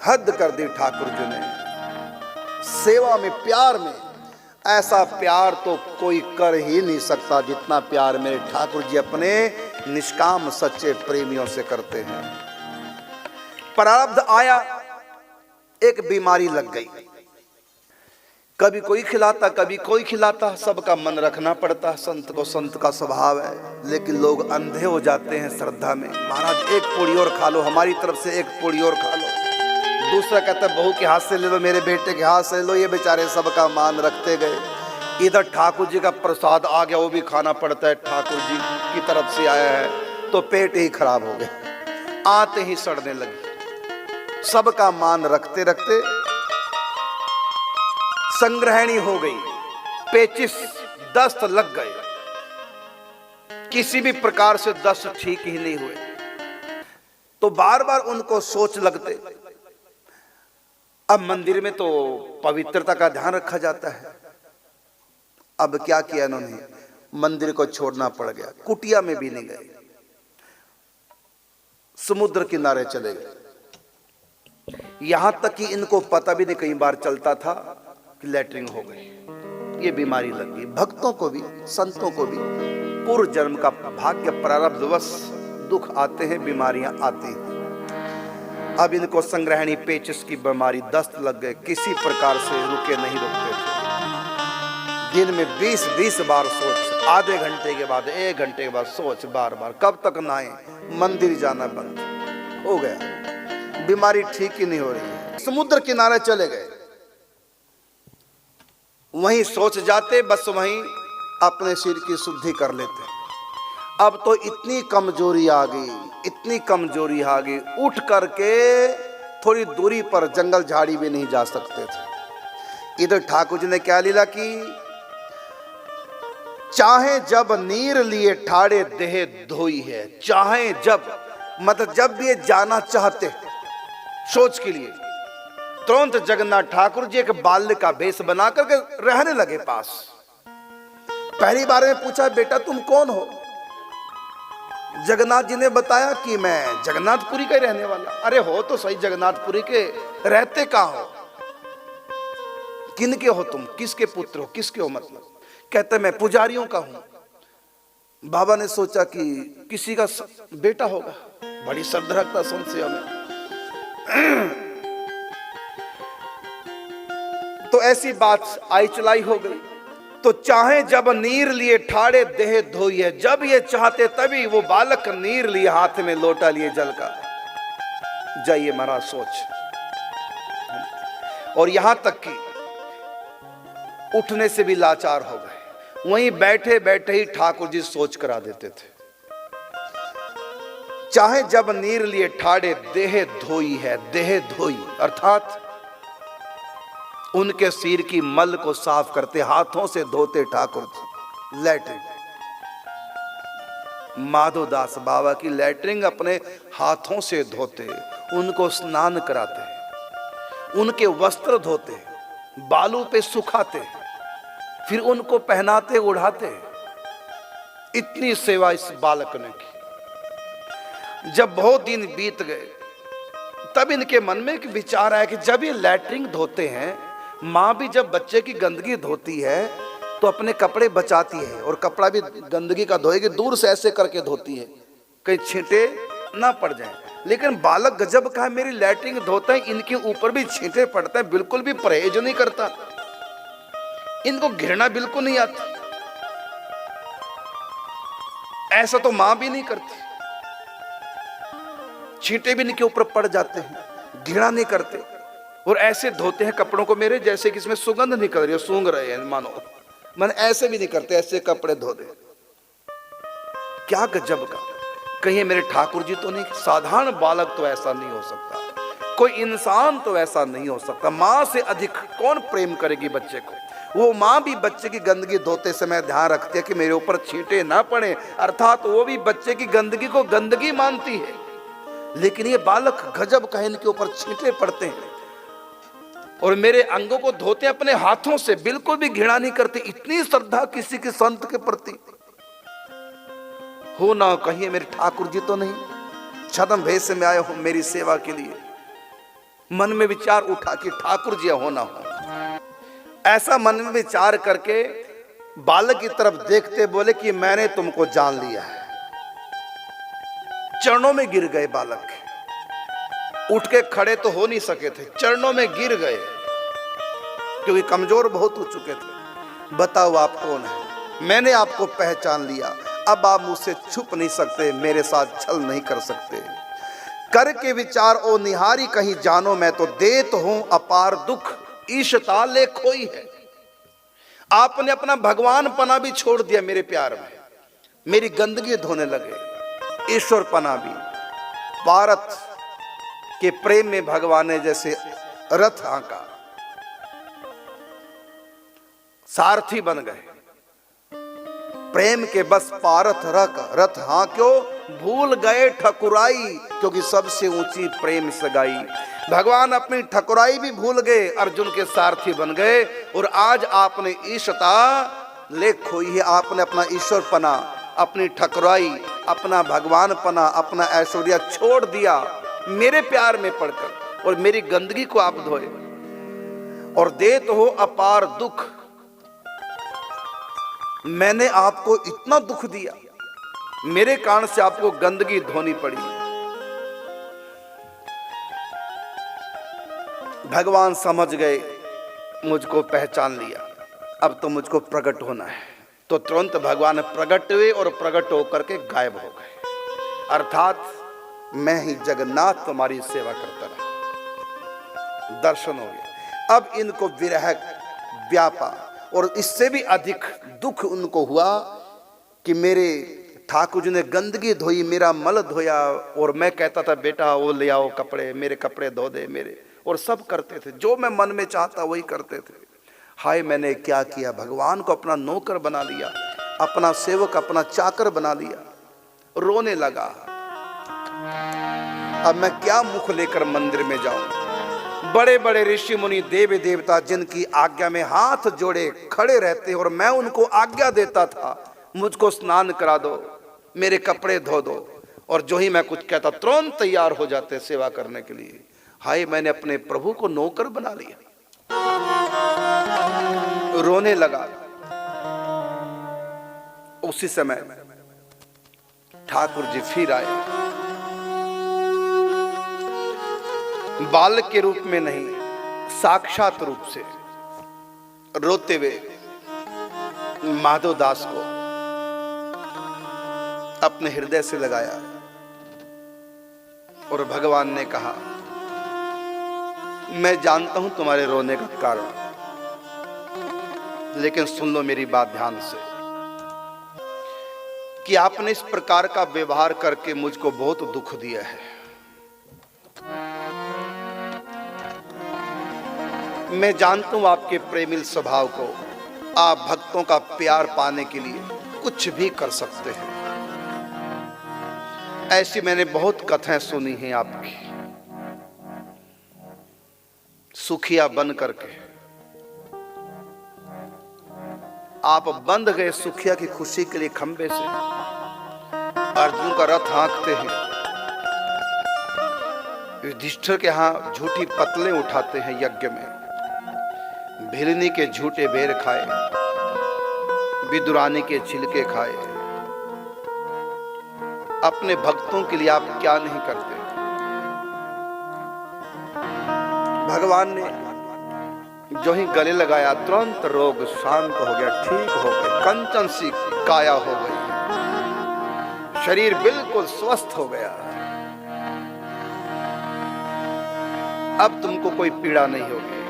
हद कर दी ठाकुर जी ने। सेवा में, प्यार में, ऐसा प्यार तो कोई कर ही नहीं सकता जितना प्यार मेरे ठाकुर जी अपने निष्काम सच्चे प्रेमियों से करते हैं। प्रारब्ध आया, एक बीमारी लग गई। कभी कोई खिलाता, कभी कोई खिलाता, सबका मन रखना पड़ता। संत को संत का स्वभाव है, लेकिन लोग अंधे हो जाते हैं श्रद्धा में। महाराज एक पूड़ी और खा लो, हमारी तरफ से एक पूड़ी और खा लो। दूसरा कहता है बहू के हाथ से ले लो, मेरे बेटे के हाथ से ले लो। ये बेचारे सबका मान रखते गए। इधर ठाकुर जी का प्रसाद आ गया, वो भी खाना पड़ता है। ठाकुर जी की तरफ से आया है तो पेट ही खराब हो गया, आते ही सड़ने लगी। सबका मान रखते रखते संग्रहणी हो गई, पेचिस, दस्त लग गए। किसी भी प्रकार से दस्त ठीक ही नहीं हुए। तो बार बार उनको सोच लगते। अब मंदिर में तो पवित्रता का ध्यान रखा जाता है। अब क्या किया इन्होंने, मंदिर को छोड़ना पड़ गया। कुटिया में भी नहीं गए, समुद्र किनारे चले गए। यहां तक कि इनको पता भी नहीं, कई बार चलता था कि लैट्रिन हो गई। ये बीमारी लग गई। भक्तों को भी, संतों को भी पूर्व जन्म का भाग्य प्रारब्धवश दुख आते हैं, बीमारियां आती हैं। अब इनको संग्रहणी पेचिस की बीमारी, दस्त लग गए। किसी प्रकार से रुके नहीं, रुकते थे। दिन में 20-20 बार सोच, आधे घंटे के बाद, 1 घंटे के बाद सोच, बार बार कब तक नहाए। मंदिर जाना बंद हो गया, बीमारी ठीक ही नहीं हो रही है। समुद्र किनारे चले गए, वहीं सोच जाते, बस वहीं अपने सिर की शुद्धि कर लेते। अब तो इतनी कमजोरी आ गई, इतनी कमजोरी आ गई, उठ करके थोड़ी दूरी पर जंगल झाड़ी भी नहीं जा सकते थे। इधर ठाकुर जी ने क्या लीला की, चाहे जब नीर लिए ठाड़े देह धोई है। चाहे जब, मतलब जब भी ये जाना चाहते सोच के लिए, तुरंत जगन्नाथ ठाकुर जी एक बाल्य का भेष बना करके रहने लगे पास। पहली बार में पूछा, बेटा तुम कौन हो? जगन्नाथ जी ने बताया कि मैं जगन्नाथपुरी का रहने वाला। अरे हो तो सही जगन्नाथपुरी के, रहते कहां हो? किन के हो तुम? किसके पुत्र हो? किसके हो मतलब? कहते मैं पुजारियों का हूं। बाबा ने सोचा कि किसी का बेटा होगा, बड़ी श्रद्धा रखता संशय में। तो ऐसी बात आई चलाई हो गई। तो चाहे जब नीर लिए ठाड़े देह धोई है, जब ये चाहते तभी वो बालक नीर लिए, हाथ में लोटा लिए जल का। जाइए महाराज सोच। और यहां तक कि उठने से भी लाचार हो गए, वहीं बैठे बैठे ही ठाकुर जी सोच करा देते थे। चाहे जब नीर लिए ठाड़े देह धोई है, देह धोई अर्थात उनके सिर की मल को साफ करते, हाथों से धोते ठाकुर जी। लैट्रिन, माधोदास बाबा की लैट्रिन अपने हाथों से धोते, उनको स्नान कराते, उनके वस्त्र धोते, बालू पे सुखाते, फिर उनको पहनाते उड़ाते। इतनी सेवा इस बालक ने की। जब बहुत दिन बीत गए, तब इनके मन में एक विचार आया कि जब ये लैट्रिन धोते हैं, माँ भी जब बच्चे की गंदगी धोती है तो अपने कपड़े बचाती है, और कपड़ा भी गंदगी का धोएगी, दूर से ऐसे करके धोती है, कहीं छींटे ना पड़ जाए। लेकिन बालक गजब का है, मेरी लैट्रिन धोता है, इनके ऊपर भी छींटे पड़ते हैं, बिल्कुल भी परहेज नहीं करता, इनको घृणा बिल्कुल नहीं आती। ऐसा तो मां भी नहीं करती, छींटे भी इनके ऊपर पड़ जाते हैं, घृणा नहीं करते, और ऐसे धोते हैं कपड़ों को मेरे, जैसे कि इसमें सुगंध निकल रही है, सूंघ रहे हैं मानो। मन ऐसे भी नहीं करते, ऐसे कपड़े धो दे। क्या गजब का, कहीं मेरे ठाकुर जी तो नहीं? साधारण बालक तो ऐसा नहीं हो सकता, कोई इंसान तो ऐसा नहीं हो सकता। मां से अधिक कौन प्रेम करेगी बच्चे को? वो मां भी बच्चे की गंदगी धोते समय ध्यान रखती है कि मेरे ऊपर छींटे ना पड़े, अर्थात वो भी बच्चे की गंदगी को गंदगी मानती है। लेकिन ये बालक गजब का, इनके ऊपर छींटे पड़ते हैं और मेरे अंगों को धोते अपने हाथों से, बिल्कुल भी घृणा नहीं करते। इतनी श्रद्धा किसी के संत के प्रति हो ना, कहिए मेरे ठाकुर जी तो नहीं छद्म भेष में आए हो मेरी सेवा के लिए। मन में विचार उठा कि ठाकुर जी होना हो। ऐसा मन में विचार करके बालक की तरफ देखते बोले कि मैंने तुमको जान लिया है। चरणों में गिर गए बालक, उठ के खड़े तो हो नहीं सके थे, चरणों में गिर गए क्योंकि कमजोर बहुत हो चुके थे। बताओ आप कौन है? मैंने आपको पहचान लिया, अब आप मुझसे छुप नहीं सकते, मेरे साथ छल नहीं कर सकते। करके विचार ओ निहारी कहीं जानो, मैं तो देत हूं अपार दुख, ईशता ले खोई है। आपने अपना भगवान पना भी छोड़ दिया मेरे प्यार में, मेरी गंदगी धोने लगे। ईश्वर पना भी, भारत के प्रेम में भगवान ने जैसे रथ आंका, सारथी बन गए। प्रेम के बस पारथ रथ हाँ क्यों भूल गए ठकुराई, क्योंकि सबसे ऊंची प्रेम सगाई। भगवान अपनी ठकुराई भी भूल गए, अर्जुन के सारथी बन गए। और आज आपने ईशता ले खोई है, आपने अपना ईश्वर पना, अपनी ठकुराई, अपना भगवान पना, अपना ऐश्वर्या छोड़ दिया मेरे प्यार में पड़कर, और मेरी गंदगी को आप धोए और देत हो अपार दुख। मैंने आपको इतना दुख दिया, मेरे कारण से आपको गंदगी धोनी पड़ी। भगवान समझ गए मुझको पहचान लिया, अब तो मुझको प्रकट होना है। तो तुरंत भगवान प्रकट हुए और प्रकट होकर के गायब हो गए। अर्थात मैं ही जगन्नाथ तुम्हारी सेवा करता रहा। दर्शन हो गया। अब इनको विरह व्यापा, और इससे भी अधिक दुख उनको हुआ कि मेरे ठाकुर जी ने गंदगी धोई, मेरा मल धोया। और मैं कहता था बेटा वो ले आओ कपड़े, मेरे कपड़े धो दे मेरे, और सब करते थे जो मैं मन में चाहता वही करते थे। हाय मैंने क्या किया, भगवान को अपना नौकर बना लिया, अपना सेवक, अपना चाकर बना लिया। रोने लगा, अब मैं क्या मुख लेकर मंदिर में जाऊं। बड़े बड़े ऋषि मुनि देवी देवता जिनकी आज्ञा में हाथ जोड़े खड़े रहते, और मैं उनको आज्ञा देता था मुझको स्नान करा दो, मेरे कपड़े धो दो, और जो ही मैं कुछ कहता तुरंत तैयार हो जाते सेवा करने के लिए। हाय मैंने अपने प्रभु को नौकर बना लिया। रोने लगा। उसी समय ठाकुर जी फिर आए, बालक के रूप में नहीं, साक्षात रूप से। रोते हुए माधव दास को अपने हृदय से लगाया, और भगवान ने कहा मैं जानता हूं तुम्हारे रोने का कारण, लेकिन सुन लो मेरी बात ध्यान से, कि आपने इस प्रकार का व्यवहार करके मुझको बहुत दुख दिया है। मैं जानता हूं आपके प्रेमिल स्वभाव को, आप भक्तों का प्यार पाने के लिए कुछ भी कर सकते हैं। ऐसी मैंने बहुत कथाएं सुनी हैं आपकी, सुखिया बन करके आप बंध गए सुखिया की खुशी के लिए खंबे से। अर्जुन का रथ हाँकते हैं, युधिष्ठिर के यहां झूठी पतले उठाते हैं यज्ञ में, भिलनी के झूठे बेर खाए, विदुरानी के छिलके खाए। अपने भक्तों के लिए आप क्या नहीं करते। भगवान ने जो ही गले लगाया तुरंत रोग शांत हो गया, ठीक हो गए, कंचन सी काया हो गई, शरीर बिल्कुल स्वस्थ हो गया। अब तुमको कोई पीड़ा नहीं होगी।